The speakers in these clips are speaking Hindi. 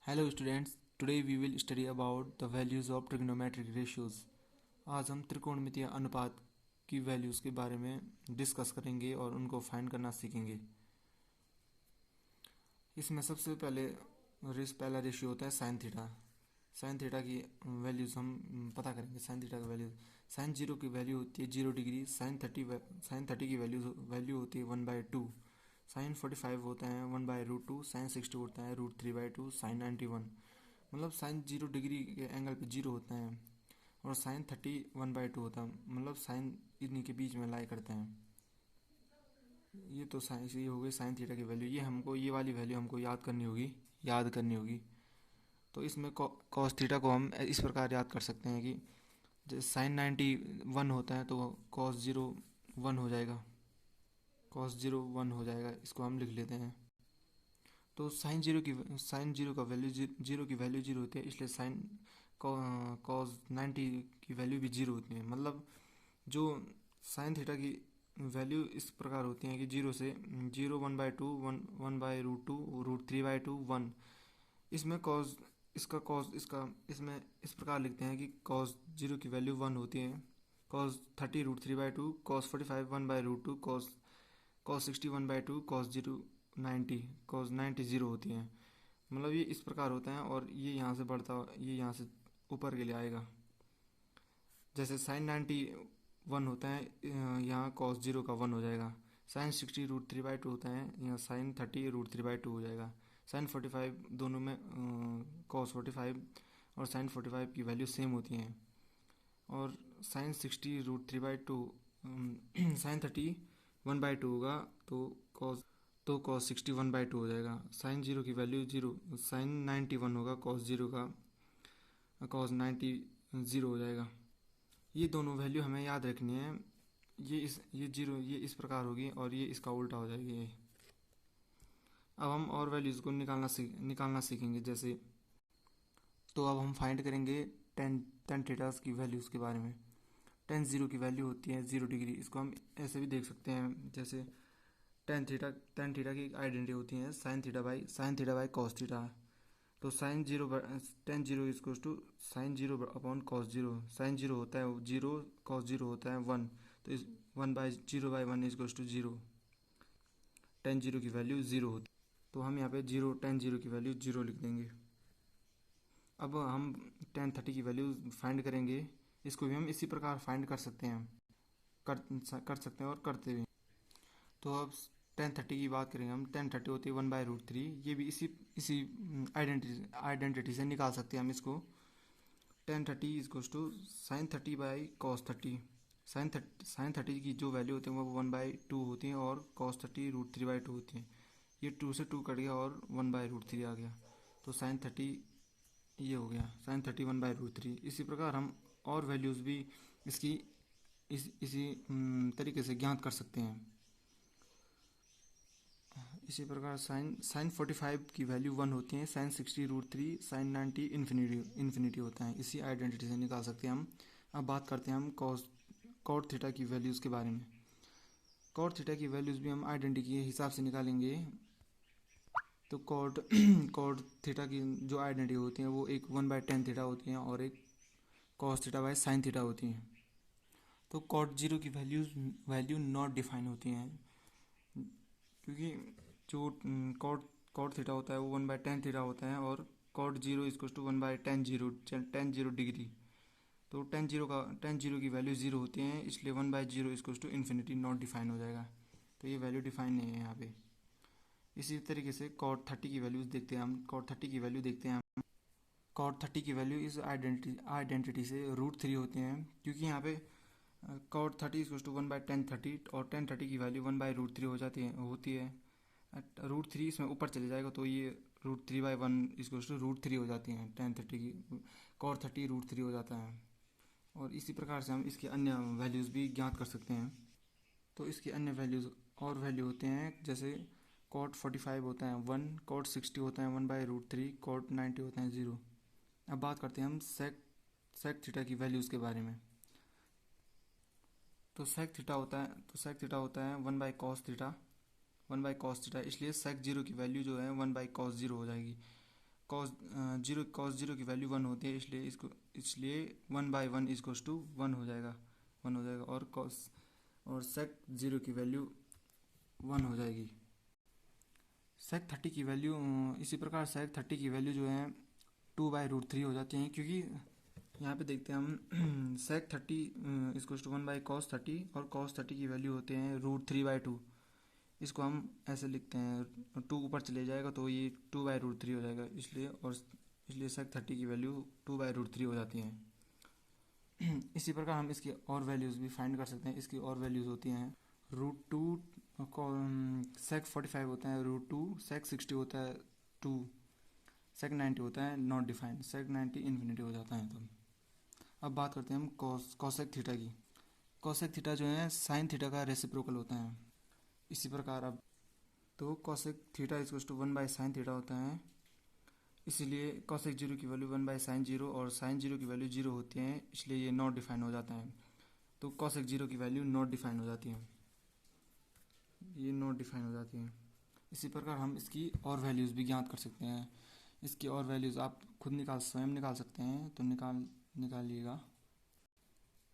Hello students, today we will study about the values of trigonometric ratios. आज हम त्रिकोणमितीय अनुपात की वैल्यूज़ के बारे में डिस्कस करेंगे और उनको फाइंड करना सीखेंगे। इसमें सबसे पहला रेशियो होता है साइन थीटा। साइन थीटा की वैल्यूज़ हम पता करेंगे। साइन थीटा की वैल्यू, साइन जीरो की वैल्यू होती है 0 डिग्री। साइन थर्टी की वैल्यू होती है 1/2। साइन 45 होता है 1/√2। साइन 60 होता है √3/2। साइन 91 मतलब साइन 0 डिग्री के एंगल पे 0 होता है। और साइन 30 1/2 होता है, मतलब साइन इन्हीं के बीच में लाई करते हैं। ये तो साइन ये हो गई साइन थीटा की वैल्यू। ये वाली वैल्यू हमको याद करनी होगी। तो इसमें कॉस थीटा को हम इस प्रकार याद कर सकते हैं कि जैसे साइन 91 होता है तो कॉस 1 हो जाएगा। इसको हम लिख लेते हैं। तो साइन जीरो का वैल्यू जीरो की वैल्यू 0 होती है, इसलिए साइन कॉस 90 की वैल्यू भी 0 होती है। मतलब जो साइन थीटा की वैल्यू इस प्रकार होती है कि 0 1/2 1/√2 √3/2 1। इसमें कॉस इसका इसमें इस प्रकार लिखते हैं कि कॉस 0 की वैल्यू 1 होती है। कॉस 30 √3/2, कॉस 45 1/√2, कॉस 60 1/2, कॉस 90 0 होती हैं। मतलब ये इस प्रकार होता है और ये यहाँ से ऊपर के लिए आएगा। जैसे साइन 91 होता है, यहाँ कॉस 0 का 1 हो जाएगा। साइन 60 √3/2 होता है, यहाँ साइन 30 √3/2 हो जाएगा। साइन 45 दोनों में कॉस 45 और साइन 45 की वैल्यू सेम होती हैं। और साइन 60 √3/2 साइन 30 1/2 होगा तो कॉस 60 1/2 हो जाएगा। साइन 0 की वैल्यू 0, साइन 91 होगा, कॉस 0 का कॉस 90 0 हो जाएगा। ये दोनों वैल्यू हमें याद रखनी है। ये इस प्रकार होगी और ये इसका उल्टा हो जाएगी ये। अब हम और वैल्यूज़ को निकालना सीखेंगे। जैसे तो अब हम फाइंड करेंगे टेन थीटास की वैल्यूज़ के बारे में। टेन जीरो की वैल्यू होती है 0 डिग्री। इसको हम ऐसे भी देख सकते हैं, जैसे टेन थीटा की आइडेंटिटी होती है sine theta by cos theta. तो tan zero equals to sine 0/कॉस 0। साइन 0 होता है 0, कॉस 0 होता है 1। तो इस 1/0/1 इजक्वल्स टू 0। टेन जीरो की वैल्यू 0 होती है, तो हम यहाँ पे टेन जीरो की वैल्यू 0 लिख देंगे। अब हम टेन 30 की वैल्यू फाइंड करेंगे। इसको भी हम इसी प्रकार फाइंड कर सकते हैं और करते भी। तो अब टेन 30 की बात करेंगे हम। टेन 30 होती है 1/√3। ये भी इसी आइडेंटिटी से निकाल सकते हैं हम इसको। Tan 30 is equals to sine 30 by cos 30। Sine 30 की जो वैल्यू होती है वो 1/2 होती है और कॉस 30 √3/2 होती है। ये 2 से 2 कट गया और 1/√3 आ गया। तो साइन 30 ये हो गया, साइन 30 1/√3। इसी प्रकार हम और वैल्यूज़ भी इसकी इसी तरीके से ज्ञात कर सकते हैं। इसी प्रकार साइन 45 की वैल्यू 1 होती है। साइन 60 √3, साइन 90 इन्फिनिटी होता है। इसी आइडेंटिटी से निकाल सकते हैं हम। अब बात करते हैं हम कॉट थीटा की वैल्यूज़ के बारे में। कॉट थीटा की वैल्यूज़ भी हम आइडेंटिटी के हिसाब से निकालेंगे। तो कॉट थीटा की जो आइडेंटिटी होती है वो एक 1/tan थीटा होती है और एक cos theta by sine theta होती है। तो कॉट 0 की वैल्यू नॉट डिफाइन होती हैं, क्योंकि जो कॉट थीटा होता है वो 1/tan थीटा होता है और कॉट 0 इजक्वल टू 1/tan 0 डिग्री। तो टेन जीरो की वैल्यू 0 होती है, इसलिए 1/0 is equal to infinity not define हो जाएगा। तो ये वैल्यू डिफाइन नहीं है यहाँ पे। इसी तरीके से कॉट 30 की वैल्यूज देखते हैं हम। कॉट 30 की वैल्यू इस आइडेंटिटी से √3 होते हैं, क्योंकि यहाँ पे कॉट 30 इज टू 1/tan 30 और tan 30 की वैल्यू 1/√3 होती है। √3 इसमें ऊपर चले जाएगा तो ये √3/1 इज टू √3 हो जाती हैं। tan 30 की कॉट 30 √3 हो जाता है। और इसी प्रकार से हम इसके अन्य वैल्यूज़ भी ज्ञात कर सकते हैं। तो इसके अन्य वैल्यू होते हैं, जैसे कॉट 45 होता है 1, कॉट 60 होता है 1/√3, कॉट 90 होता है 0। अब बात करते हैं हम सेक थीटा की वैल्यूज़ के बारे में। तो सेक थीटा होता है 1/cos थीटा। इसलिए सेक 0 की वैल्यू जो है 1/cos 0 हो जाएगी। कॉस जीरो की वैल्यू 1 होती है, इसलिए 1/1 इक्वल्स टू 1 हो जाएगा, 1 हो जाएगा। और सेक जीरो की वैल्यू 1 हो जाएगी। सेक 30 की वैल्यू इसी प्रकार सेक 30 की वैल्यू जो है 2/√3 हो जाती हैं, क्योंकि यहाँ पे देखते हैं हम सेक 30 इक्वल्स टू 1/cos 30, और cos 30 की वैल्यू होते हैं √3/2। इसको हम ऐसे लिखते हैं, 2 ऊपर चले जाएगा तो ये 2/√3 हो जाएगा, इसलिए सेक 30 की वैल्यू 2/√3 हो जाती है। इसी प्रकार हम इसकी और वैल्यूज़ भी फाइंड कर सकते हैं। इसकी और वैल्यूज़ होती हैं √2, सेक 45 होता है √2, सेक 60 होता है 2, सेक 90 होता है नॉट डिफाइंड, सेक 90 इन्फिनिटी हो जाता है। तो अब बात करते हैं हम कॉसेक थीटा की। कॉसेक थीटा जो है साइन थीटा का रेसिप्रोकल होता है। इसी प्रकार अब तो cosec theta equals to 1/sin theta होता है, इसीलिए कॉसेक जीरो की वैल्यू 1/sin जीरो, और साइन जीरो की वैल्यू 0 होती है, इसलिए ये नॉट डिफाइन हो जाता है। तो कॉसेक जीरो की वैल्यू नॉट डिफाइन हो जाती है, ये नॉट डिफाइन हो जाती है। इसी प्रकार हम इसकी और वैल्यूज़ भी ज्ञात कर सकते हैं। इसकी और वैल्यूज़ आप खुद स्वयं निकाल सकते हैं, तो निकालिएगा।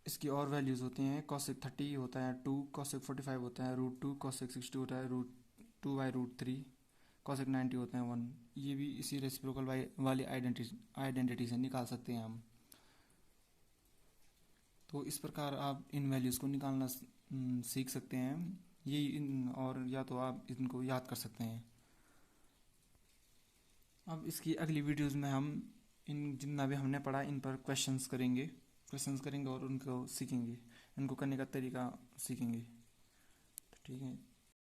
इसकी और वैल्यूज़ होती हैं कॉसेक 30 होता है 2, कॉसेक 45 होता है √2, कॉसेक 60 होता है √2/√3, कॉसेक 90 होता है 1। ये भी इसी रेसिप्रोकल वाली आइडेंटिटी से निकाल सकते हैं हम। तो इस प्रकार आप इन वैल्यूज़ को निकालना सीख सकते हैं, और या तो आप इनको याद कर सकते हैं। अब इसकी अगली वीडियोज़ में हम जितना भी हमने पढ़ा इन पर क्वेश्चंस करेंगे और उनको सीखेंगे, इनको करने का तरीका सीखेंगे। तो ठीक है।